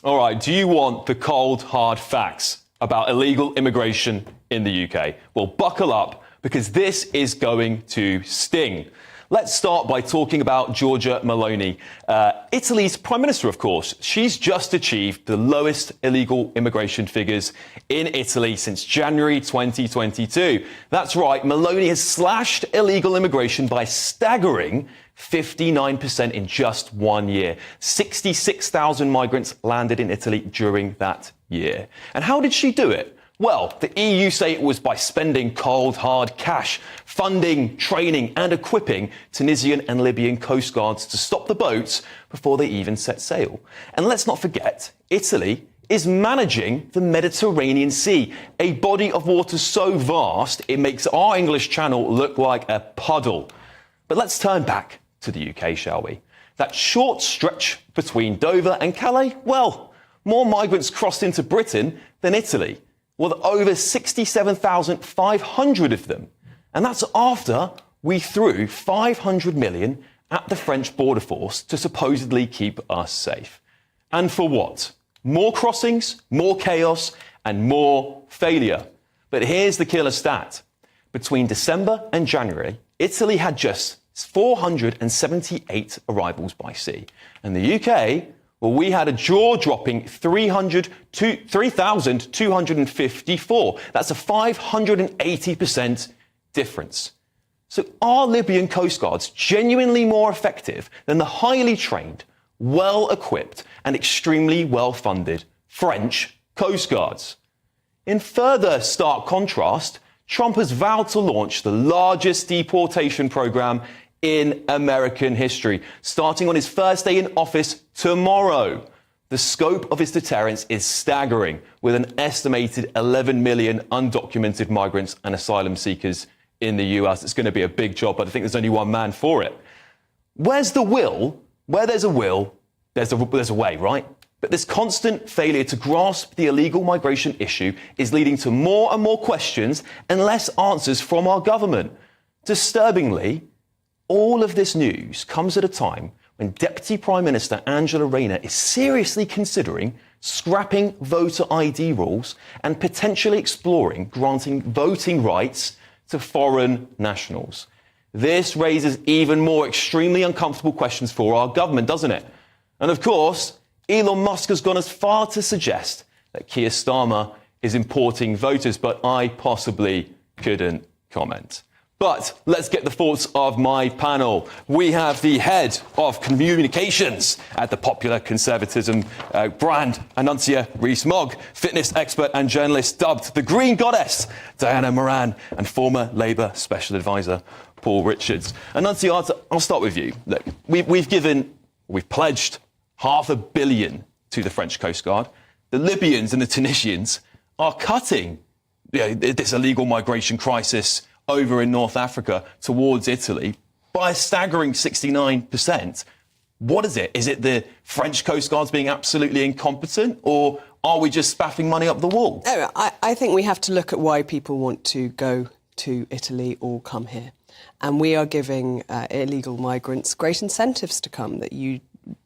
All right, do you want the cold, hard facts about illegal immigration in the UK? Well, buckle up, because this is going to sting. Let's start by talking about Giorgia Meloni, Italy's Prime Minister, of course. She's just achieved the lowest illegal immigration figures in Italy since January 2022. That's right, Meloni has slashed illegal immigration by a staggering 59% in just 1 year. 66,000 migrants landed in Italy during that year. And how did she do it? Well, the EU say it was by spending cold, hard cash, funding, training and equipping Tunisian and Libyan coast guards to stop the boats before they even set sail. And let's not forget, Italy is managing the Mediterranean Sea, a body of water so vast it makes our English Channel look like a puddle. But let's turn back to the UK, shall we? That short stretch between Dover and Calais, well, more migrants crossed into Britain than Italy. Well, over 67,500 of them. And that's after we threw 500 million at the French border force to supposedly keep us safe. And for what? More crossings, more chaos, and more failure. But here's the killer stat. Between December and January, Italy had just 478 arrivals by sea. And the UK, well, we had a jaw-dropping 3,254. That's a 580% difference. So are Libyan coast guards genuinely more effective than the highly trained, well-equipped and extremely well-funded French coast guards? In further stark contrast, Trump has vowed to launch the largest deportation program in American history, starting on his first day in office tomorrow. The scope of his deterrence is staggering, with an estimated 11 million undocumented migrants and asylum seekers in the US. It's going to be a big job, but I think there's only one man for it. Where's the will? Where there's a will, there's a way, right? But this constant failure to grasp the illegal migration issue is leading to more and more questions and less answers from our government. Disturbingly, all of this news comes at a time when Deputy Prime Minister Angela Rayner is seriously considering scrapping voter ID rules and potentially exploring granting voting rights to foreign nationals. This raises even more extremely uncomfortable questions for our government, doesn't it? And of course, Elon Musk has gone as far to suggest that Keir Starmer is importing voters, but I possibly couldn't comment. But let's get the thoughts of my panel. We have the head of communications at the popular conservatism brand, Annuncia Rees-Mogg, fitness expert and journalist dubbed the Green Goddess, Diana Moran, and former Labour Special Advisor, Paul Richards. Annuncia, I'll start with you. Look, we've pledged $500 million to the French Coast Guard. The Libyans and the Tunisians are cutting this illegal migration crisis over in North Africa towards Italy by a staggering 69%. What is it? Is it the French Coast Guards being absolutely incompetent, or are we just spaffing money up the wall? No, I think we have to look at why people want to go to Italy or come here. And we are giving illegal migrants great incentives to come, that you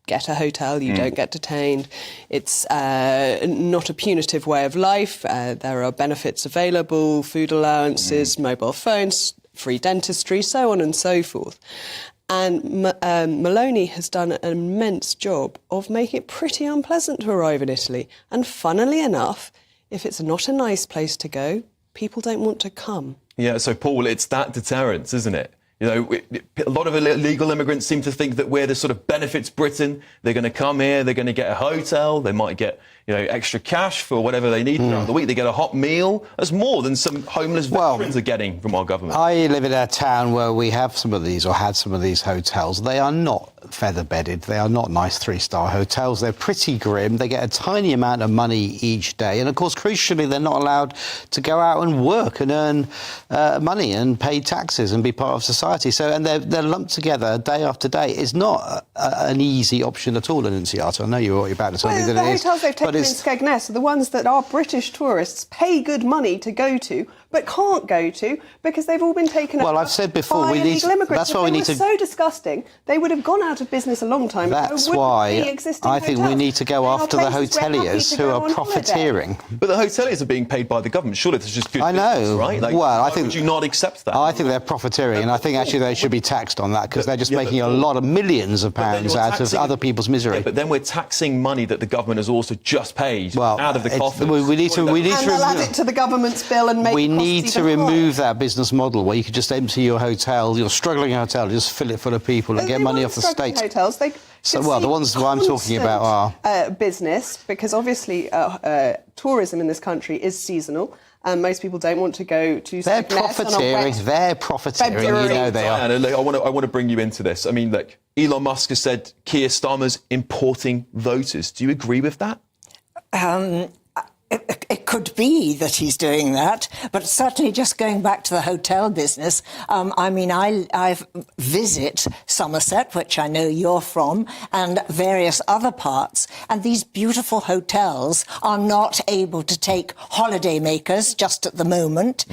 get a hotel, you don't get detained. It's not a punitive way of life. There are benefits available, food allowances, mobile phones, free dentistry, so on and so forth. And Meloni has done an immense job of making it pretty unpleasant to arrive in Italy. And funnily enough, if it's not a nice place to go, people don't want to come. Yeah, so Paul, it's that deterrence, isn't it? You know, a lot of illegal immigrants seem to think that we're the sort of benefits Britain. They're going to come here, they're going to get a hotel, they might get, extra cash for whatever they need throughout the week. They get a hot meal. That's more than some homeless veterans are getting from our government. I live in a town where we have some of these, or had some of these hotels. They are not feather-bedded. They are not nice three-star hotels. They're pretty grim. They get a tiny amount of money each day. And, of course, crucially, they're not allowed to go out and work and earn money and pay taxes and be part of society. So, and they're lumped together day after day. It's not an easy option at all, Annunciata. I know you're about to tell me that it is. Hotels they've taken in Skegness are the ones that our British tourists pay good money to go to, but can't go to because they've all been taken over. Well, I've said before, by we need illegal to, immigrants. that's why we need to. So disgusting, they would have gone out of business a long time ago. That's why I think we need to go after the hoteliers who are profiteering. But the hoteliers are being paid by the government. Surely that's just good I know, business, right? Like, well, I why think would you not accept that? I think they're profiteering, and I think actually they should be taxed on that because they're just making a lot of millions of pounds out of other people's misery. Yeah, but then we're taxing money that the government has also just paid out of the coffers. We need to. And they'll add it to the government's bill and make. We need to remove that business model where you could just empty your hotel, your struggling hotel, just fill it full of people and get money off the state. Hotels, they well, the ones I'm talking about are business, because obviously tourism in this country is seasonal. And most people don't want to go to. They're profiteering. They're profiteering. You know they are. Diana, I want to bring you into this. I mean, look, Elon Musk has said Keir Starmer's importing voters. Do you agree with that? It could be that he's doing that, but certainly just going back to the hotel business, I mean, I visit Somerset, which I know you're from, and various other parts, and these beautiful hotels are not able to take holiday makers just at the moment.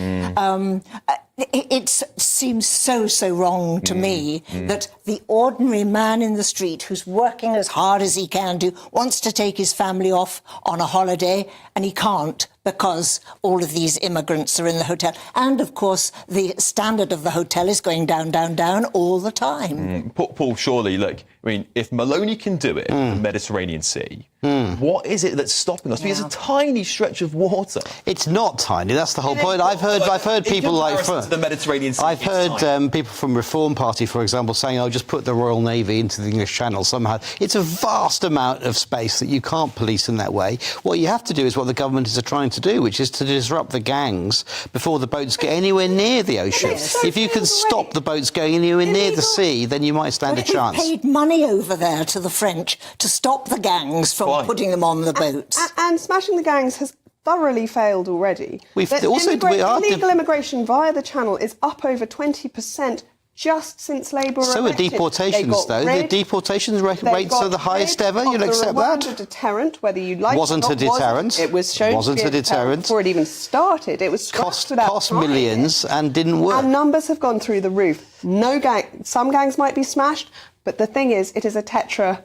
It seems so wrong to me that the ordinary man in the street who's working as hard as he can do wants to take his family off on a holiday and he can't because all of these immigrants are in the hotel. And, of course, the standard of the hotel is going down, down, down all the time. Paul, surely, look, I mean, if Maloney can do it in the Mediterranean Sea, what is it that's stopping us? Because it's a tiny stretch of water. It's not tiny. That's the whole point. I've heard people like to the Mediterranean Sea. I've heard people from Reform Party, for example, saying, "Oh, just put the Royal Navy into the English Channel somehow." It's a vast amount of space that you can't police in that way. What you have to do is what the government is trying to do, which is to disrupt the gangs before the boats get anywhere near the ocean. If you can stop the boats going anywhere near the sea, then you might stand a chance. They've paid money over there to the French to stop the gangs from putting them on the boats. And smashing the gangs has thoroughly failed already. Illegal immigration via the Channel is up over 20% just since Labour So are elected. deportations, though. The deportations rates are the highest ever. You'll accept that? A deterrent, whether you like wasn't it or a deterrent. It was shown wasn't to be a deterrent before it even started. It was cost millions and didn't work. And numbers have gone through the roof. Some gangs might be smashed, but the thing is, it is a tetra.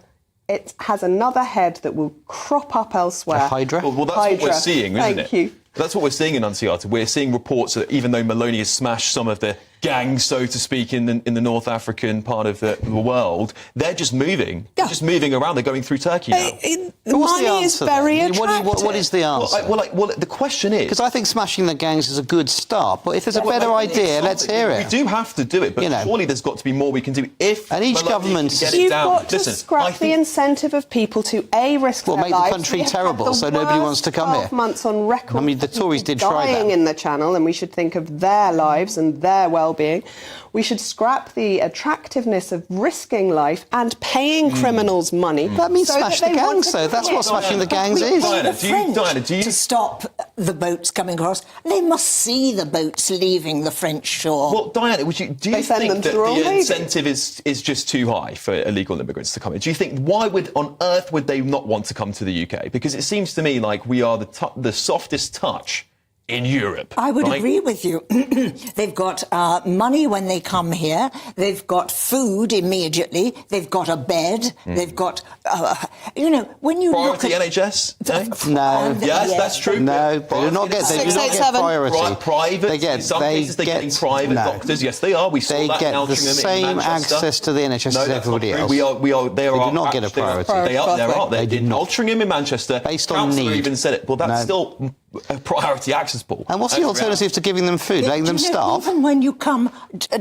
It has another head that will crop up elsewhere. A hydra? Well, that's what we're seeing, isn't it? Thank you. That's what we're seeing in Annunciata. We're seeing reports that even though Maloney has smashed some of the gangs, so to speak, in the North African part of the world, they're just moving. They're just moving around. They're going through Turkey now. The money is very attractive. What is the answer? Well, the question is... Because I think smashing the gangs is a good start, but if there's a better idea, let's hear it. We do have to do it, but surely there's got to be more we can do. If and each government... You've got to scrap the incentive of people to, A, risk their lives. Make the country terrible so nobody wants to come here. 12 months on record. I mean, the Tories did try that. Dying in the Channel, and we should think of their lives and their well-being. We should scrap the attractiveness of risking life and paying criminals money. That means smash the gangs, though. That's what smashing the gangs is. Diana, do you... To stop the boats coming across, they must see the boats leaving the French shore. Well, Diana, do you think that the incentive is just too high for illegal immigrants to come in? Do you think, why on earth would they not want to come to the UK? Because it seems to me like we are the softest touch in Europe. I would agree with you. They've got money when they come here. They've got food immediately. They've got a bed. They've got, when you priority look at... NHS? No. Yes, that's true. No, they do not get priority. Private. They get, in some cases, they're getting private doctors. Yes, they are. We saw that in Altrincham. They get the same access to the NHS as everybody else. They do not get a priority. They are. They did in Altrincham in Manchester. Based on need. Even said it. Well, that's still a priority access pool. And what's the alternative to giving them food, letting them starve? Even when you come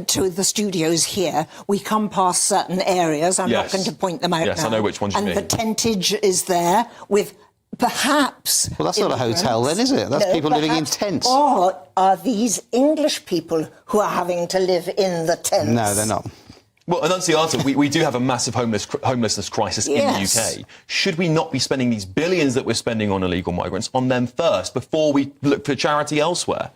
to the studios here, we come past certain areas. I'm not going to point them out now. Yes, I know which ones you mean. And the tentage is there with perhaps... Well, that's not a hotel then, is it? That's people living in tents. Or are these English people who are having to live in the tents? No, they're not. Well, Annunciata, we do have a massive homelessness crisis in the UK. Should we not be spending these billions that we're spending on illegal migrants on them first before we look for charity elsewhere?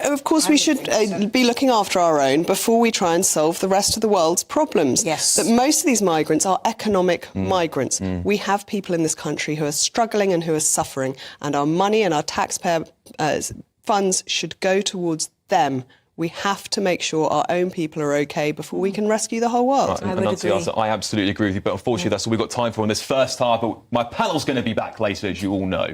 Of course, we should be looking after our own before we try and solve the rest of the world's problems. Yes. But most of these migrants are economic migrants. We have people in this country who are struggling and who are suffering, and our money and our taxpayer funds should go towards them. We have to make sure our own people are OK before we can rescue the whole world. Right, Annunciata, I absolutely agree with you, but unfortunately that's all we've got time for in this first half. But my panel's going to be back later, as you all know.